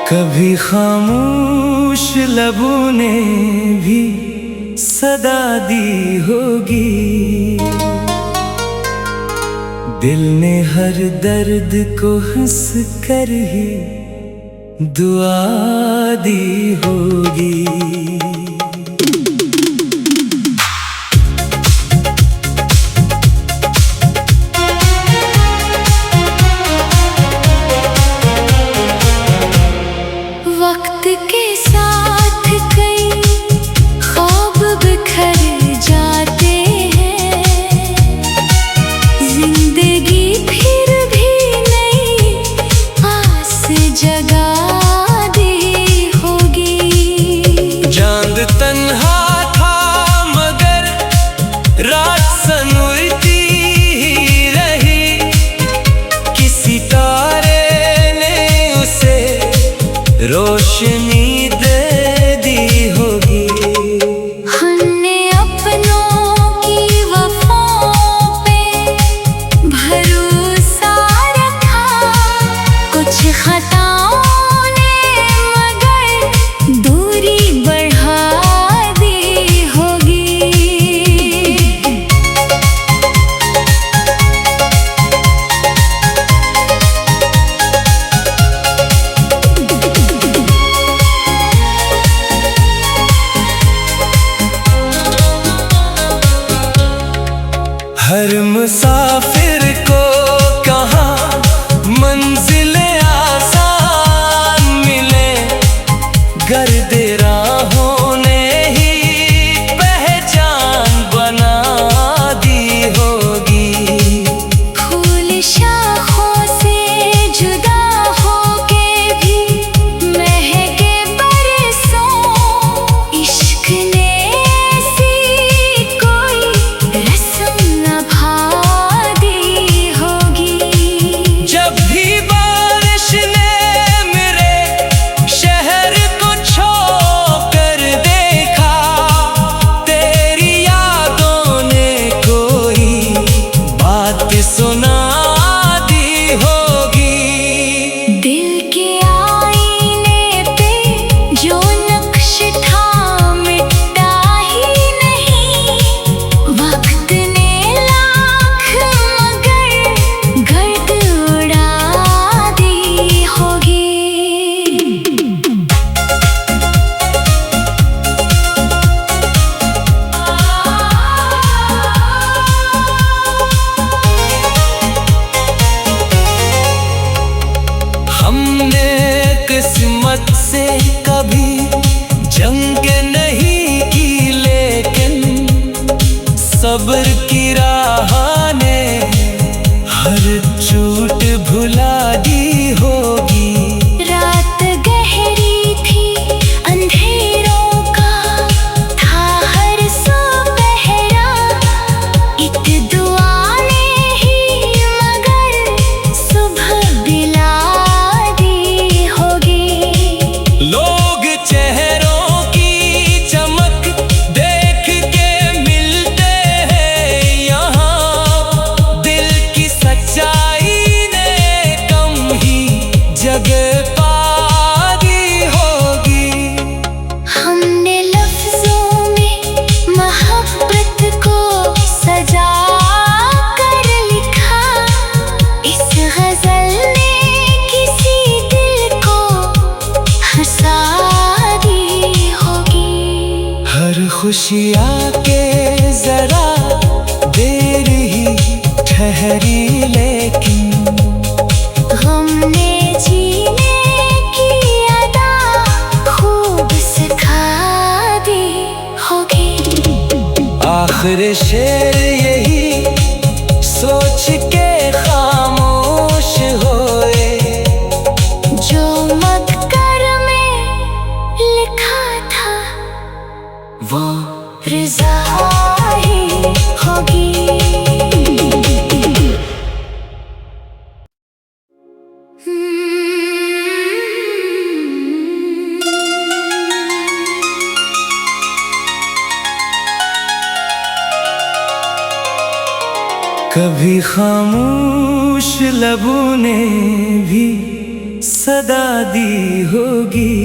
कभी खामोश लबों ने भी सदा दी होगी। दिल ने हर दर्द को हंस कर ही दुआ दी होगी। रोशनी दे दी होगी। हमने अपनों की वफाओं पे भरोसा रखा, कुछ खताओं ने मगर दूरी बढ़ा दी होगी। हर मुसाफिर को कहाँ मंजिले आसान मिले, गर्दे राहों ने ही पहचान बना दी होगी। फूल शाखों से जुदा होके भी महके बरसों, इश्क ने ऐसी कोई रस्म किस्मत से कभी जंग नहीं की, लेकिन सब्र की राह ने हर चोट भुला दी होगी। रात गहरी थी, अंधेरों का था हर सुपहरा, एक दुआ ने ही मगर सुबह बिला दी होगी। लोग चेहरों की चमक देख के मिलते हैं यहाँ, दिल की सच्चाई ने कम ही जगह पा दी होगी। हमने लफ्जों में मोहब्बत को सजा कर लिखा, इस गजल ने किसी दिल को हंसा दी होगी। हर खुशी आके जरा देर ही ठहरी, लेकिन गम ने जीने की अदा खूब सिखा दी होगी। आखिर शेर यही सोच के खामोश होए, जो मक्कर में लिखा था वो रज़ा ही होगी। कभी खामोश लबों ने भी सदा दी होगी।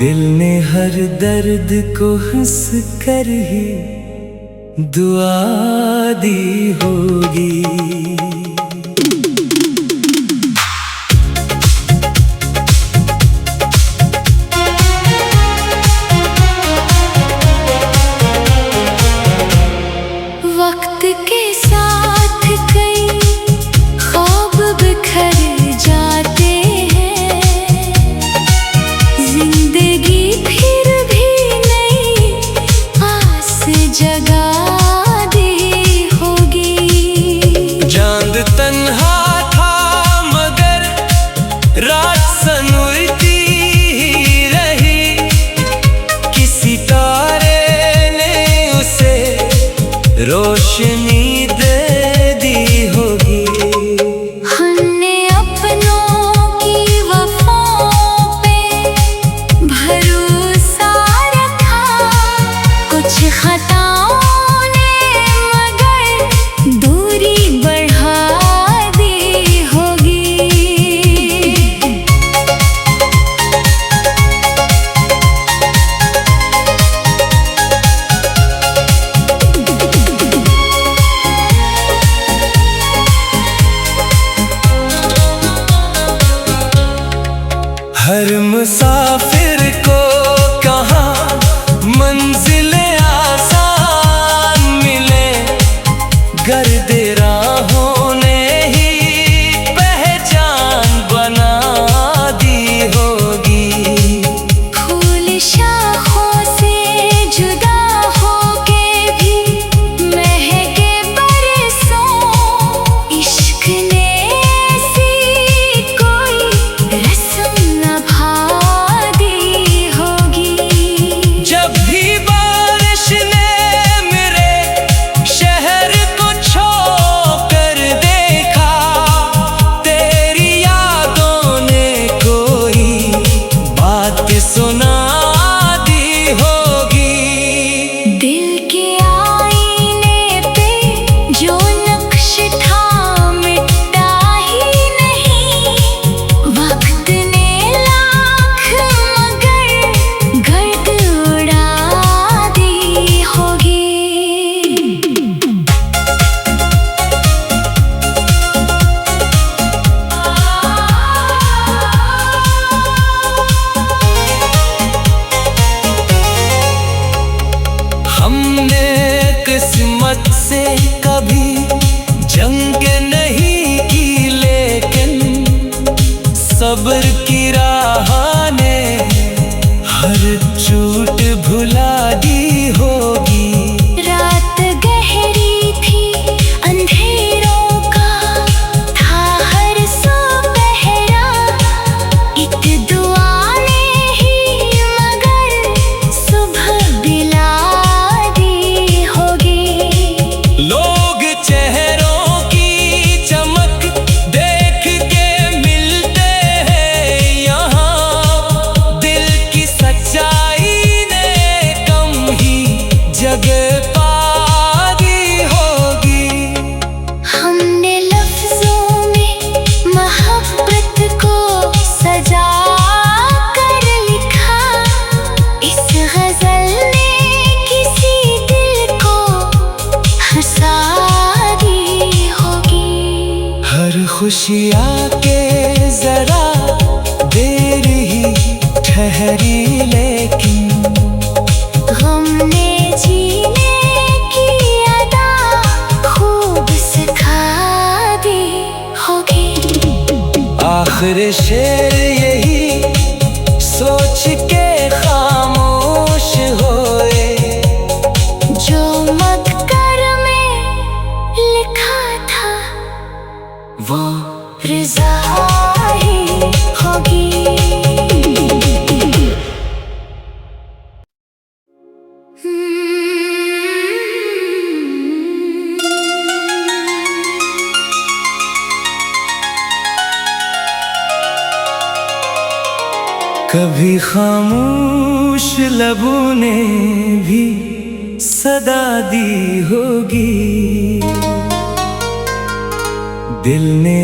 दिल ने हर दर्द को हंस कर ही दुआ दी होगी। वक्त के साथ कई ख्वाब बिखर जाते हैं, जिंदगी फिर भी नई आस जगा दी होगी। चांद तन्हा था मगर रात सनूरती ही रही, किसी तारे ने उसे रोशनी दे दी होगी। हमने अपनों की वफाओं पे भरोसा रखा, कुछ खताओं ने मगर दूरी बढ़ा दी होगी। हर मुसाफिर को कहाँ मंजिलें आसान मिले, गर्द राहों ने ही पहचान बना दी होगी। फूल शाखों से जुदा होके भी महके बरसों, इश्क ने ऐसी कोई रस्म निभा दी होगी। जब भी बारिश ने मेरे शहर को छोकर देखा, तेरी यादों ने कोई बात सुना दी होगी। दिल के आईने पे जो नक्श था मिटा ही नहीं, वक्त ने लाख मगर गर्द उड़ा दी होगी। हमने किस्मत से कभी जंग नहीं की, लेकिन सब्र की राह ने हर चोट भुला दी होगी। रात गहरी थी, अंधेरों का था हर सो पहरा, एक दुआ ने ही मगर सुबह बिला दी होगी। लोग चेहरों की चमक देख के मिलते हैं यहाँ, दिल की सच्चाई ने कम ही जगह पा दी होगी। हमने लफ्जों में मोहब्बत को सजा कर लिखा, इस गजल ने किसी दिल को हंसा दी होगी। हर खुशी आके जरा देर ही ठहरी, लेकिन हमने जीने की अदा खूब सिखा दी होगी। आखिर शेर यही सोच के खामोश होए, जो मक्कर में लिखा था वो रज़ा ही होगी। कभी खामोश लबों ने भी सदा दी होगी। दिल ने